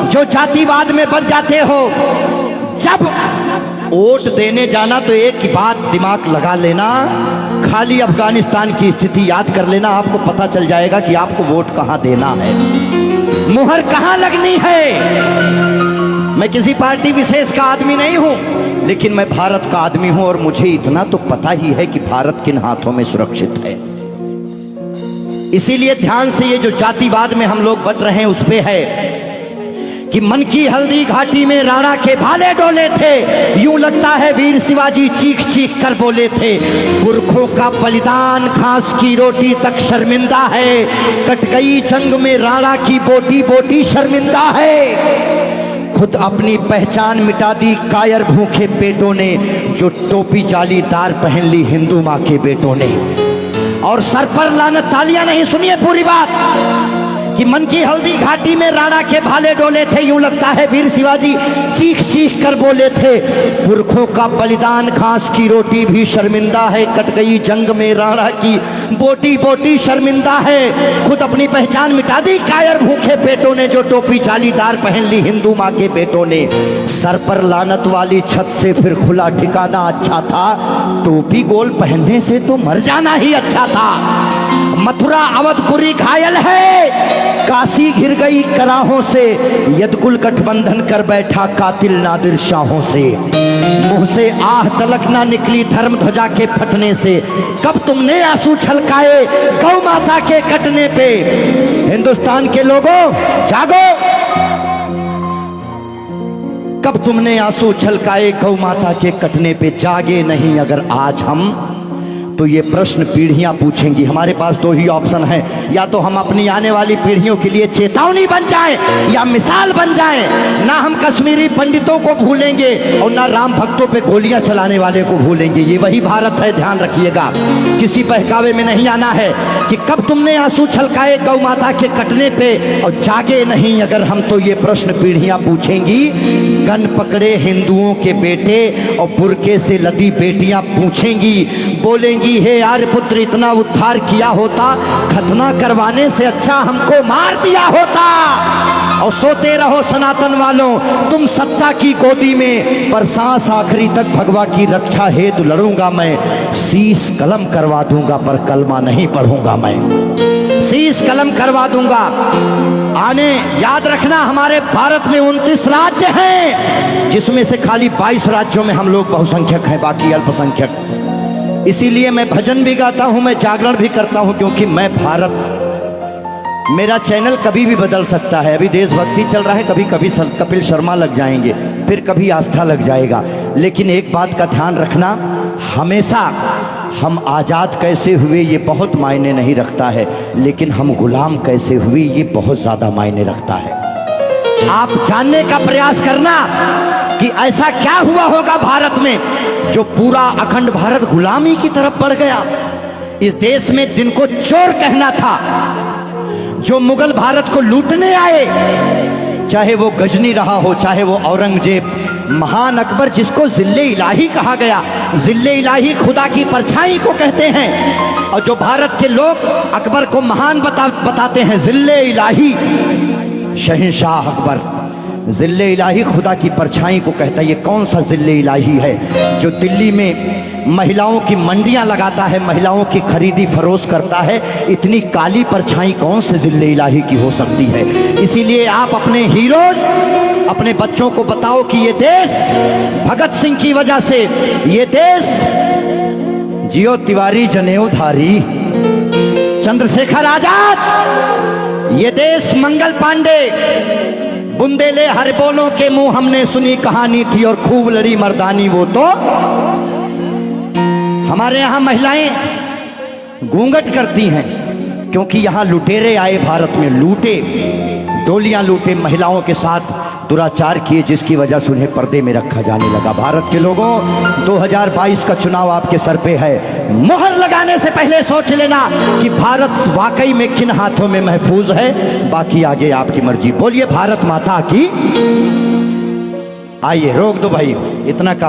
जो जातिवाद में बढ़ जाते हो, जब वोट देने जाना तो एक ही बात दिमाग लगा लेना, खाली अफगानिस्तान की स्थिति याद कर लेना, आपको पता चल जाएगा कि आपको वोट कहां देना है, मुहर कहां लगनी है। मैं किसी पार्टी विशेष का आदमी नहीं हूं, लेकिन मैं भारत का आदमी हूं और मुझे इतना तो पता ही है कि भारत किन हाथों में सुरक्षित है। इसीलिए ध्यान से ये जो जातिवाद में हम लोग बट रहे हैं उस पे है कि मन की हल्दी घाटी में राणा के भाले डोले थे, यूं लगता है वीर शिवाजी चीख चीख कर बोले थे। पुरखों का बलिदान घास की रोटी तक शर्मिंदा है, कट गई जंग में राणा की बोटी बोटी शर्मिंदा है। खुद अपनी पहचान मिटा दी कायर भूखे पेटों ने, जो टोपी जालीदार पहन ली हिंदू माँ के बेटों ने। और सर पर लानत, तालियां नहीं, सुनिए पूरी बात, कि मन की हल्दी घाटी में राणा के भाले डोले थे, यूं लगता है वीर शिवाजी चीख चीख कर बोले थे। पुरखों का बलिदान घास की रोटी भी शर्मिंदा है, कट गई जंग में राणा की बोटी बोटी शर्मिंदा है। खुद अपनी पहचान मिटा दी कायर भूखे पेटों ने, जो टोपी जालीदार पहन ली हिंदू माँ के बेटों ने। सर पर लानत वाली छत से फिर खुला ठिकाना अच्छा था, टोपी गोल पहनने से तो मर जाना ही अच्छा था। मथुरा अवधपुरी घायल है, काशी घिर गई कराहों से, यदकुल गठबंधन कर बैठा कातिल नादिर शाहों से। मुंह से आह तलक ना निकली धर्म ध्वजा के फटने से, कब तुमने आंसू छलकाए गौ माता के कटने पे। हिंदुस्तान के लोगों जागो, कब तुमने आंसू छलकाए गौ माता के कटने पे। जागे नहीं अगर आज हम, तो ये प्रश्न पीढ़ियां पूछेंगी। हमारे पास दो ही ऑप्शन है, या तो हम अपनी आने वाली पीढ़ियों के लिए चेतावनी बन जाएं या मिसाल बन जाएं। ना हम कश्मीरी पंडितों को भूलेंगे और ना राम भक्तों पे गोलियां चलाने वाले को भूलेंगे। ये वही भारत है, ध्यान रखिएगा। किसी बहकावे में नहीं आना है कि कब तुमने आंसू छलकाए गौ माता के कटने पे, और जागे नहीं अगर हम, तो ये प्रश्न पीढ़ियां पूछेंगी। गन पकड़े हिंदुओं के बेटे और बुरके से लदी बेटियां पूछेंगी, बोलेंगी हे आर्यपुत्र इतना उद्धार किया होता, खतना करवाने से अच्छा हमको मार दिया होता। और सोते रहो सनातन वालों तुम सत्ता की गोदी में, पर सांस आखिरी तक भगवा की रक्षा हेतु लड़ूंगा मैं। शीश कलम करवा दूंगा पर कलमा नहीं पढ़ूंगा मैं, शीश कलम करवा दूंगा। आने याद रखना, हमारे भारत में 29 राज्य हैं, जिसमें से खाली 22 राज्यों में हम लोग बहुसंख्यक हैं, बाकी अल्पसंख्यक। इसीलिए मैं भजन भी गाता हूं, मैं जागरण भी करता हूं, क्योंकि मैं भारत, मेरा चैनल कभी भी बदल सकता है। अभी देशभक्ति चल रहा है, कभी कभी कपिल शर्मा लग जाएंगे, फिर कभी आस्था लग जाएगा। लेकिन एक बात का ध्यान रखना, हमेशा हम आज़ाद कैसे हुए ये बहुत मायने नहीं रखता है, लेकिन हम गुलाम कैसे हुए ये बहुत ज़्यादा मायने रखता है। आप जानने का प्रयास करना कि ऐसा क्या हुआ होगा भारत में जो पूरा अखंड भारत गुलामी की तरफ बढ़ गया। इस देश में जिनको चोर कहना था, जो मुगल भारत को लूटने आए, चाहे वो गजनी रहा हो, चाहे वो औरंगजेब, महान अकबर जिसको जिल्ले इलाही कहा गया, जिल्ले इलाही खुदा की परछाई को कहते हैं। और जो भारत के लोग अकबर को महान बताते हैं, जिल्ले इलाही शहंशाह अकबर, जिल्ले इलाही खुदा की परछाई को कहता है। ये कौन सा जिल्ले इलाही है जो दिल्ली में महिलाओं की मंडियां लगाता है, महिलाओं की खरीदी फरोश करता है? इतनी काली परछाई कौन से जिल्ले इलाही की हो सकती है? इसीलिए आप अपने हीरोज, अपने बच्चों को बताओ कि ये देश भगत सिंह की वजह से, ये देश जियो तिवारी जनेऊधारी, चंद्रशेखर आजाद, ये देश मंगल पांडे, बुंदेले हर बोलों के मुंह हमने सुनी कहानी थी और खूब लड़ी मर्दानी वो तो। हमारे यहाँ महिलाएं घूंघट करती हैं क्योंकि यहाँ लुटेरे आए भारत में, लूटे, डोलियां लूटे, महिलाओं के साथ दुराचार किए, जिसकी वजह से उन्हें पर्दे में रखा जाने लगा। भारत के लोगों, 2022 का चुनाव आपके सर पे है। मोहर लगाने से पहले सोच लेना कि भारत वाकई में किन हाथों में महफूज है। बाकी आगे आपकी मर्जी। बोलिए भारत माता की। आइए, रोक दो भाई, इतना का